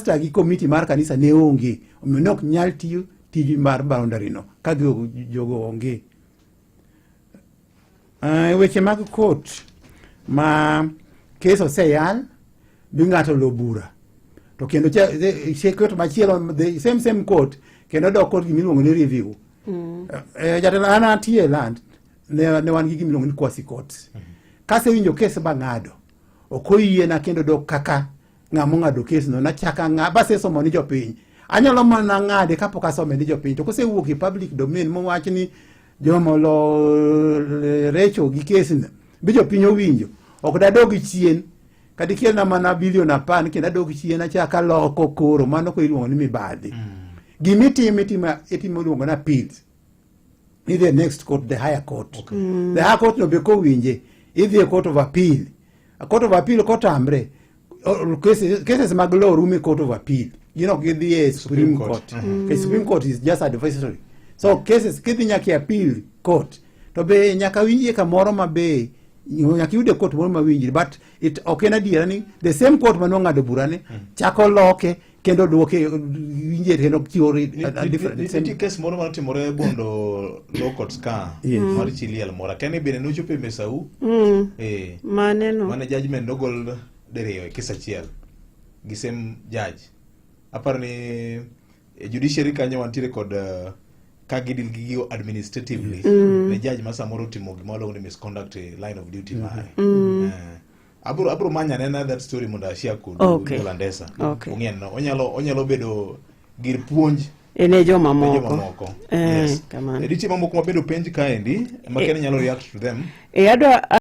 pastor gi committee mar kanisa ne onge, omiyo ne ok nyal tiyo tiji mar boundary no ka jogo onge. Weche mag court ma kes oseyal bi ng'ato lo bura to kendo court machielo the same court kendo dok court gimiluongo ni review. Jatelo an atie land ne wan gi gimiluongo ni quasi court. Kase winjo kes ba ng'ado ok oyiena kendo dok kaka ng'amo ng'ado kes no nachaka base somo ni jopiny anyalo mana ng'ade kapok asome ni jopiny to kosewuok e public domain mowach ni jomolo recho gi kes no bi jopiny owinjo ok dadog chien kadi kielna mana bilion 10 kendo adog chien achaka loko koro mano ko iluongo ni mibadhi. Gimitimo iluongo na appeals in the next court, the higher court. The higher court no be ko winje idhi e court of appeal. A court of appeal kotamre cases mag law room e court of appeal. Give the Supreme Court. The Supreme Court is just advisory. So cases kidhi nyaka appeal court to be nyaka winje kamoro mabe nyaka yude court moro mawinji, but it okay na diera ni the same court manong'ado burane chako loke kendo duoke winje kendo theory different case moro mar timore bondo law courts ka mar chiliel mora kani bene no chope mesau mane judgment dogol deriyo e kesa chiel gi same judge aparni judiciary kanyo wantiere kod ka gidil gi administratively the judge ma samoro timo gimolo ni misconduct line of duty mare. Abro manya nena that story munda share kudu Holandesa. Ong'eno onyalo bedo gir puonj ene joma moko. Yes. Editi mamoko mabedo penj kaendi makene nyalo react to them. Adwa